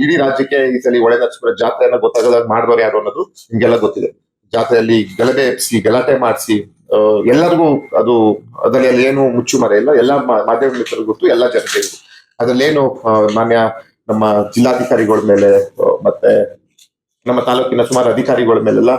ಇಡೀ ರಾಜ್ಯಕ್ಕೆ ಈ ಸಲ ಹೊಳೆ ನರಸೀಪುರ ಜಾತ್ರೆಯನ್ನ ಗೊತ್ತಾಗದಾಗ ಮಾಡಿದವರು ಯಾರು ಅನ್ನೋದು ನಿಮ್ಗೆಲ್ಲ ಗೊತ್ತಿದೆ. ಜಾತ್ರೆಯಲ್ಲಿ ಗಲಭೆ ಎಬ್ಸಿ ಗಲಾಟೆ ಮಾಡಿಸಿ ಎಲ್ಲರಿಗೂ ಅದು ಅದರಲ್ಲಿ ಏನು ಮುಚ್ಚುಮರೆ ಇಲ್ಲ, ಎಲ್ಲಾ ಮಾಧ್ಯಮ ಮಿತ್ರರಿಗೂ ಗೊತ್ತು, ಎಲ್ಲಾ ಜನತೆಗೂ. ಅದ್ರಲ್ಲೇನು ಮಾನ್ಯ ನಮ್ಮ ಜಿಲ್ಲಾಧಿಕಾರಿಗಳ ಮೇಲೆ ಮತ್ತೆ ನಮ್ಮ ತಾಲೂಕಿನ ಸುಮಾರು ಅಧಿಕಾರಿಗಳ ಮೇಲೆಲ್ಲ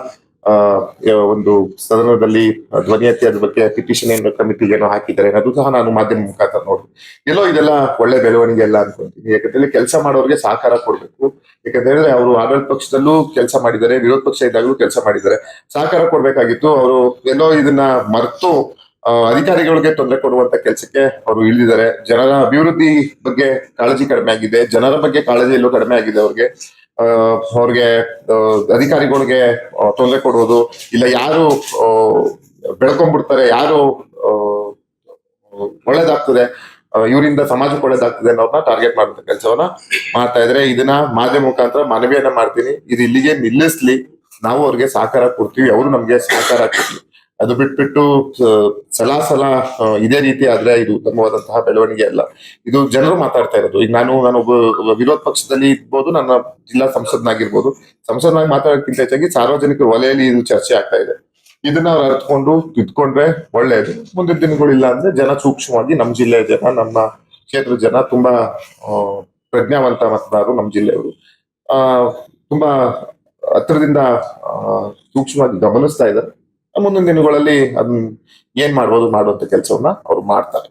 ಒಂದು ಸದನದಲ್ಲಿ ಧ್ವನಿ ಎತ್ತಿ ಅದ್ರ ಬಗ್ಗೆ ಪಿಟಿಷನ್ ಏನು ಕಮಿಟಿಗೆ ಏನೋ ಹಾಕಿದ್ದಾರೆ ಅನ್ನೋದು ಸಹ ನಾನು ಮಾಧ್ಯಮ ಮುಖಾಂತರ ನೋಡಿದೆ. ಎಲ್ಲೋ ಇದೆಲ್ಲ ಒಳ್ಳೆ ಬೆಳವಣಿಗೆ ಎಲ್ಲ ಅನ್ಕೊಂತೀನಿ. ಯಾಕಂದ್ರೆ ಕೆಲಸ ಮಾಡೋರಿಗೆ ಸಹಕಾರ ಕೊಡ್ಬೇಕು. ಯಾಕಂದ್ರೆ ಅವರು ಆಡಳಿತ ಪಕ್ಷದಲ್ಲೂ ಕೆಲಸ ಮಾಡಿದ್ದಾರೆ, ವಿರೋಧ ಪಕ್ಷ ಇದ್ದಾಗಲೂ ಕೆಲಸ ಮಾಡಿದ್ದಾರೆ. ಸಹಕಾರ ಕೊಡ್ಬೇಕಾಗಿತ್ತು. ಅವರು ಎಲ್ಲೋ ಇದನ್ನ ಮರೆತು ಅಧಿಕಾರಿಗಳಿಗೆ ತೊಂದರೆ ಕೊಡುವಂತ ಕೆಲಸಕ್ಕೆ ಅವರು ಇಳಿದಿದ್ದಾರೆ. ಜನರ ಅಭಿವೃದ್ಧಿ ಬಗ್ಗೆ ಕಾಳಜಿ ಕಡಿಮೆ ಆಗಿದೆ, ಜನರ ಬಗ್ಗೆ ಕಾಳಜಿ ಎಲ್ಲೂ ಕಡಿಮೆ ಆಗಿದೆ ಅವ್ರಿಗೆ. ಅವ್ರಿಗೆ ಅಧಿಕಾರಿಗಳಿಗೆ ತೊಂದರೆ ಕೊಡುವುದು ಇಲ್ಲ, ಯಾರು ಬೆಳ್ಕೊಂಡ್ಬಿಡ್ತಾರೆ, ಯಾರು ಒಳ್ಳೇದಾಗ್ತದೆ, ಇವರಿಂದ ಸಮಾಜಕ್ಕೆ ಒಳ್ಳೇದಾಗ್ತದೆ ಅನ್ನೋದನ್ನ ಟಾರ್ಗೆಟ್ ಮಾಡುವಂತ ಕೆಲಸವನ್ನ ಮಾಡ್ತಾ ಇದ್ರೆ, ಇದನ್ನ ಮಾಧ್ಯಮ ಮುಖಾಂತರ ಮನವಿಯನ್ನ ಮಾಡ್ತೀನಿ. ಇದು ಇಲ್ಲಿಗೆ ನಿಲ್ಲಿಸ್ಲಿ. ನಾವು ಅವ್ರಿಗೆ ಸಹಕಾರ ಕೊಡ್ತೀವಿ, ಅವರು ನಮ್ಗೆ ಸಹಕಾರ ಕೊಡ್ಲಿ. ಅದು ಬಿಟ್ಬಿಟ್ಟು ಸಲ ಇದೇ ರೀತಿ ಆದ್ರೆ ಇದು ಉತ್ತಮವಾದಂತಹ ಬೆಳವಣಿಗೆ ಅಲ್ಲ. ಇದು ಜನರು ಮಾತಾಡ್ತಾ ಇರೋದು. ಈಗ ನಾನು ಒಬ್ಬ ವಿರೋಧ ಪಕ್ಷದಲ್ಲಿ ಇರ್ಬೋದು, ನನ್ನ ಜಿಲ್ಲಾ ಸಂಸದನಾಗಿರ್ಬೋದು. ಸಂಸದನಾಗಿ ಮಾತಾಡೋದಕ್ಕಿಂತ ಹೆಚ್ಚಾಗಿ ಸಾರ್ವಜನಿಕರ ವಲಯಲ್ಲಿ ಇದು ಚರ್ಚೆ ಆಗ್ತಾ ಇದೆ. ಇದನ್ನ ಅವ್ರು ಅರ್ಥಕೊಂಡು ತಿದ್ಕೊಂಡ್ರೆ ಒಳ್ಳೇದು. ಮುಂದಿನ ದಿನಗಳಿಲ್ಲ ಅಂದ್ರೆ ಜನ ಸೂಕ್ಷ್ಮವಾಗಿ, ನಮ್ಮ ಜಿಲ್ಲೆಯ ಜನ, ನಮ್ಮ ಕ್ಷೇತ್ರದ ಜನ ತುಂಬಾ ಪ್ರಜ್ಞಾವಂತ ಮತದಾರರು ನಮ್ಮ ಜಿಲ್ಲೆಯವರು. ತುಂಬಾ ಹತ್ರದಿಂದ ಸೂಕ್ಷ್ಮವಾಗಿ ಗಮನಿಸ್ತಾ ಇದ್ದಾರೆ. ಮುಂದಿನ ದಿನಗಳಲ್ಲಿ ಅದನ್ನ ಏನ್ ಮಾಡ್ಬೋದು ಮಾಡುವಂತ ಕೆಲಸವನ್ನ ಅವ್ರು ಮಾಡ್ತಾರೆ.